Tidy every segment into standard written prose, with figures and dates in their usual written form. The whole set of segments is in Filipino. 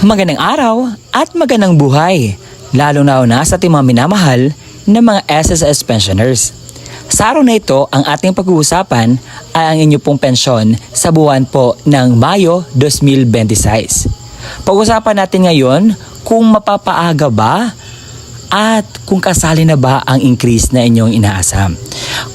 Magandang araw at magandang buhay, lalo na sa ating mga minamahal na mga SSS pensioners. Sa araw na ito, ang ating pag-uusapan ay ang inyo pong pensyon sa buwan po ng Mayo 2026. Pag-usapan natin ngayon kung mapapaaga ba at kung kasali na ba ang increase na inyong inaasam.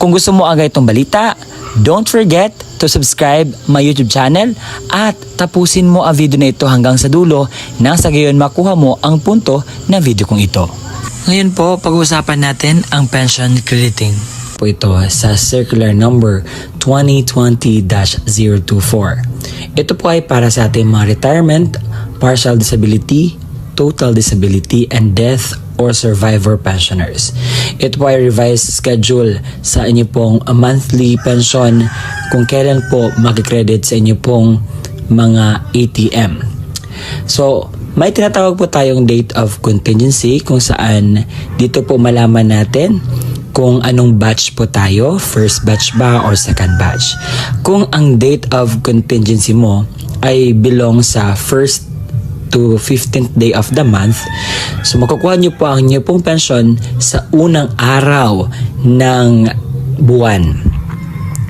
Kung gusto mo agad itong balita, don't forget to subscribe my YouTube channel at tapusin mo ang video na ito hanggang sa dulo nang sa gayon makuha mo ang punto ng video kong ito. Ngayon po, pag-uusapan natin ang pension crediting po ito sa circular number 2020-024. Ito po ay para sa ating mga retirement, partial disability, total disability, and death or survivor pensioners. Ito po ay revised schedule sa inyo pong monthly pension kung kailan po makikredit sa inyo pong mga ATM. So, may tinatawag po tayong date of contingency kung saan dito po malaman natin kung anong batch po tayo, first batch ba or second batch. Kung ang date of contingency mo ay belong sa first to 15th day of the month, so makukuha nyo po ang inyo pong pension sa unang araw ng buwan.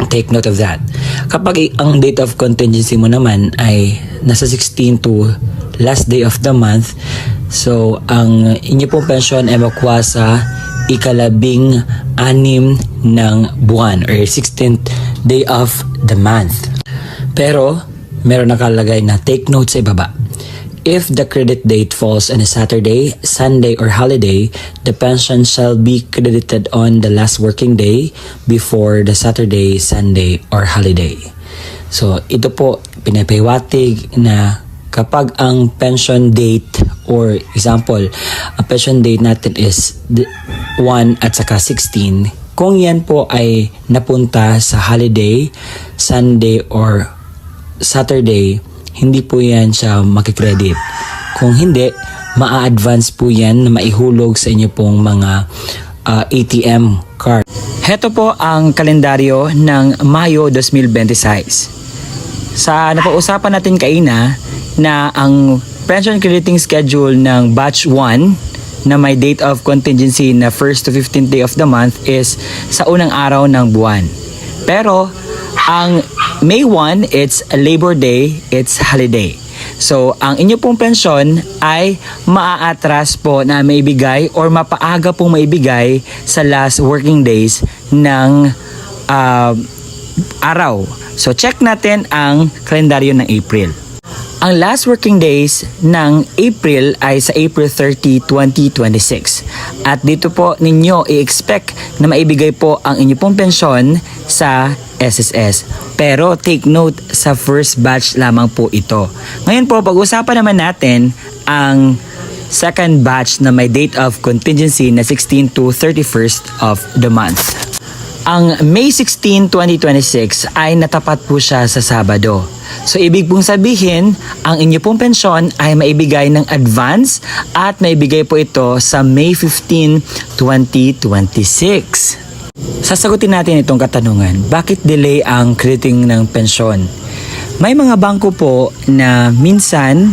Take note of that. Kapag ang date of contingency mo naman ay nasa 16 to last day of the month, so ang inyo pong pension ay makuha sa ikalabing-anim ng buwan or 16th day of the month. Pero meron nakalagay na take note sa ibaba. If the credit date falls on a Saturday, Sunday, or holiday, the pension shall be credited on the last working day before the Saturday, Sunday, or holiday. So, ito po, pinapahiwatig na kapag ang pension date or example, ang pension date natin is 1 at saka 16, kung yan po ay napunta sa holiday, Sunday, or Saturday, hindi po yan siya makikredit. Kung hindi, maa-advance po yan na maihulog sa inyo pong mga ATM card. Heto po ang kalendaryo ng Mayo 2026. Sa napag-usapan natin kaina na ang pension crediting schedule ng batch 1 na may date of contingency na 1st to 15th day of the month is sa unang araw ng buwan. Pero ang May 1, it's a Labor Day, it's holiday. So, ang inyo pong pensyon ay maa-atras po na maibigay or mapaaga pong maibigay sa last working days ng araw. So, check natin ang kalendaryo ng April. Ang last working days ng April ay sa April 30, 2026. At dito po ninyo i-expect na maibigay po ang inyo pong pensyon sa SSS. Pero take note, sa first batch lamang po ito. Ngayon po, pag-usapan naman natin ang second batch na may date of contingency na 16 to 31st of the month. Ang May 16, 2026 ay natapat po siya sa Sabado. So, ibig pong sabihin, ang inyo pong pensyon ay maibigay ng advance at maibigay po ito sa May 15, 2026. Sasagutin natin itong katanungan, bakit delay ang crediting ng pensyon? May mga bangko po na minsan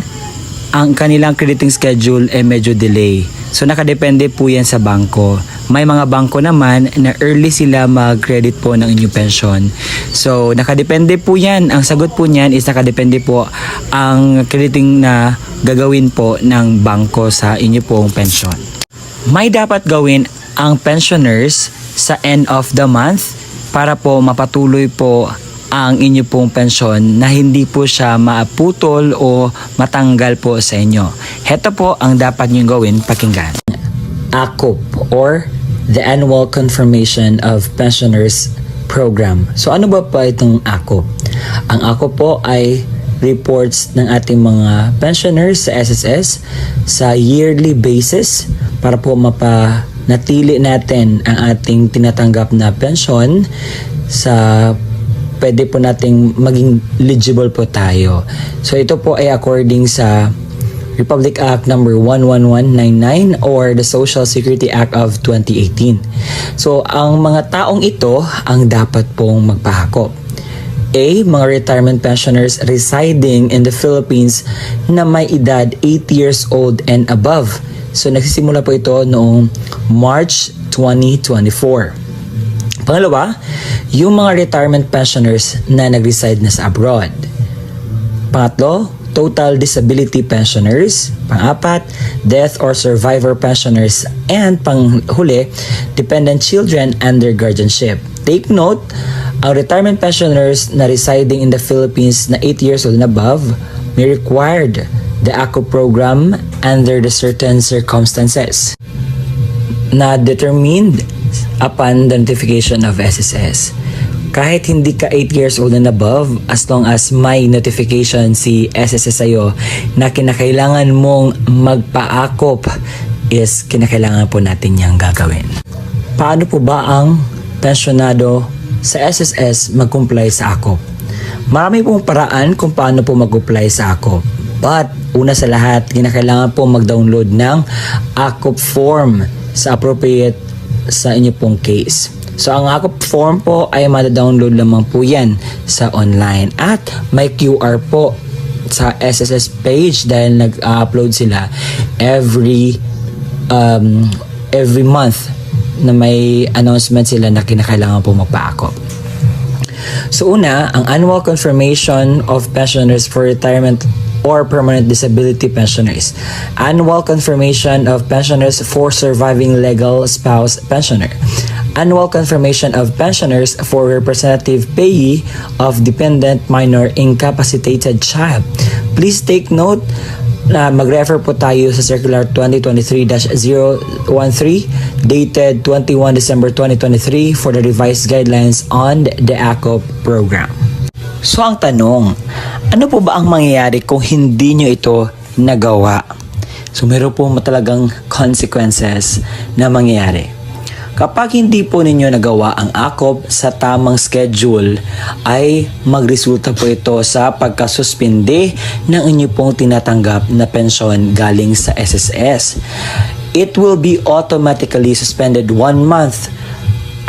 ang kanilang crediting schedule ay medyo delay. So nakadepende po yan sa bangko. May mga bangko naman na early sila mag-credit po ng inyong pension. So nakadepende po yan. Ang sagot po niyan is nakadepende po ang crediting na gagawin po ng bangko sa inyo pong pension. May dapat gawin ang pensioners sa end of the month para po mapatuloy po ang inyo pong pensyon na hindi po siya maaputol o matanggal po sa inyo. Heto po ang dapat nyo gawin, pakinggan. ACOP or the Annual Confirmation of Pensioners Program. So ano ba itong ACOP? Ang ACOP po ay reports ng ating mga pensioners sa SSS sa yearly basis para po mapanatili natin ang ating tinatanggap na pensyon sa pwede po nating maging eligible po tayo. So ito po ay according sa Republic Act number 11199 or the Social Security Act of 2018. So ang mga taong ito ang dapat pong magpahakop. A. Mga retirement pensioners residing in the Philippines na may edad 8 years old and above. So nagsisimula po ito noong March 2024. Pangalawa, yung mga retirement pensioners na nag-reside na sa abroad. Pangatlo, total disability pensioners. Pang-apat, death or survivor pensioners. And panghuli, dependent children under guardianship. Take note, ang retirement pensioners na residing in the Philippines na 8 years old and above may required the ACO program under the certain circumstances na determined upon the notification of SSS. Kahit hindi ka 8 years old and above, as long as may notification si SSS sa'yo na kinakailangan mong magpa-akop, is kinakailangan po natin niyang gagawin. Paano po ba ang pensyonado sa SSS mag-comply sa AKOP? Marami pong paraan kung paano po mag-comply sa AKOP. But, una sa lahat, kinakailangan po mag-download ng AKOP form sa appropriate sa inyo pong case. So, ang AKOP form po ay mada-download lamang po yan sa online. At may QR po sa SSS page dahil nag-upload sila every month na may announcement sila na kinakailangan po magpa-AKOP. So una, ang annual confirmation of pensioners for retirement or permanent disability pensioners. Annual confirmation of pensioners for surviving legal spouse pensioner. Annual confirmation of pensioners for representative payee of dependent minor incapacitated child. Please take note na mag-refer po tayo sa Circular 2023-013 dated 21 December 2023 for the revised guidelines on the AKOP program. So ang tanong, ano po ba ang mangyayari kung hindi nyo ito nagawa? So meron po talagang consequences na mangyayari. Kapag hindi po ninyo nagawa ang AKOP sa tamang schedule, ay magresulta po ito sa pagkasuspinde ng inyo pong tinatanggap na pensyon galing sa SSS. It will be automatically suspended 1 month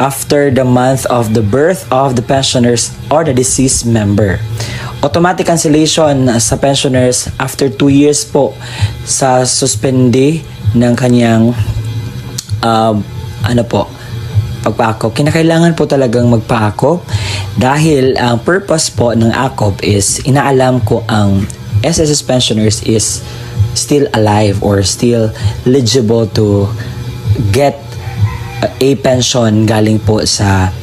after the month of the birth of the pensioners or the deceased member. Automatic cancellation sa pensioners after 2 years po sa suspende ng kanyang pagpa-AKOP. Kinakailangan po talagang magpa-AKOP dahil ang purpose po ng AKOP is inaalam ko ang SSS pensioners is still alive or still eligible to get a pension galing po sa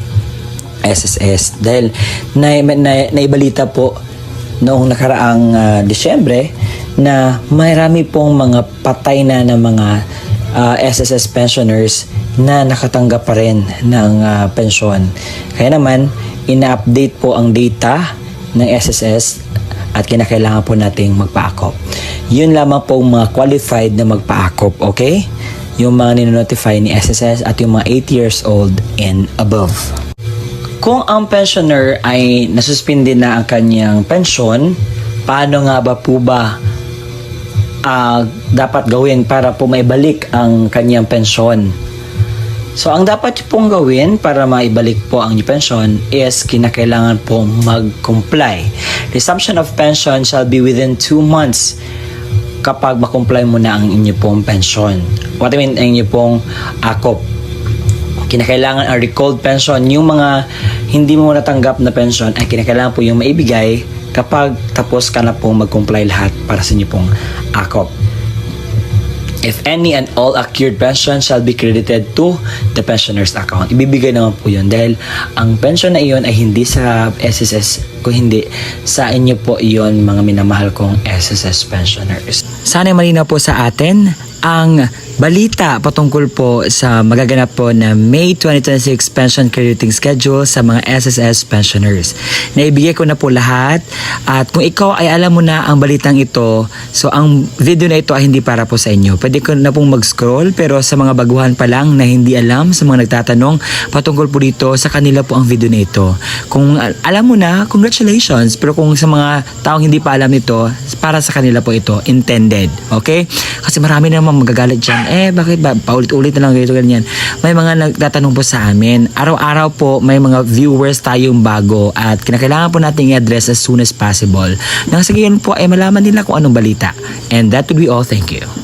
SSS. Dahil naibalita po noong nakaraang Disyembre na marami pong mga patay na ng mga SSS pensioners na nakatanggap pa rin ng pensyon. Kaya naman, ina-update po ang data ng SSS at kinakailangan po nating magpa-AKOP. Yun lamang po mga qualified na magpa-AKOP, okay? Yung mga ninonotify ni SSS at yung mga 8 years old and above. Kung ang pensioner ay nasuspindi na ang kanyang pensyon, paano nga ba po ba dapat gawin para po maibalik ang kanyang pensyon? So, ang dapat pong gawin para maibalik po ang inyong pensyon is kinakailangan po mag-comply. Resumption of pension shall be within 2 months kapag makomply mo na ang inyong pong pensyon. What I mean, ang inyong pong AKOP. Kinakailangan ang recalled pension. Yung mga hindi mo natanggap na pension ay kinakailangan po yung maibigay kapag tapos ka na pong mag-comply lahat para sa inyong pong AKOP. If any and all accrued pension shall be credited to the pensioner's account. Ibibigay naman po yun dahil ang pension na iyon ay hindi sa SSS, kung hindi sa inyo po iyon mga minamahal kong SSS pensioners. Sana malinaw po sa atin ang balita patungkol po sa magaganap po na May 2026 pension crediting schedule sa mga SSS pensioners. Naibigay ko na po lahat at kung ikaw ay alam mo na ang balitang ito, so ang video na ito ay hindi para po sa inyo. Pwede ko na pong mag-scroll pero sa mga baguhan pa lang na hindi alam, sa mga nagtatanong patungkol po dito, sa kanila po ang video na ito. Kung alam mo na, congratulations, pero kung sa mga taong hindi pa alam nito, para sa kanila po ito, intended. Okay? Kasi marami naman magagalit dyan bakit ba paulit-ulit na lang ganito ganyan? May mga nagtatanong po sa amin. Araw-araw po may mga viewers tayong bago at kinakailangan po natin i-address as soon as possible. Nang sa gayon po ay malaman nila kung anong balita. And that would be all. Thank you.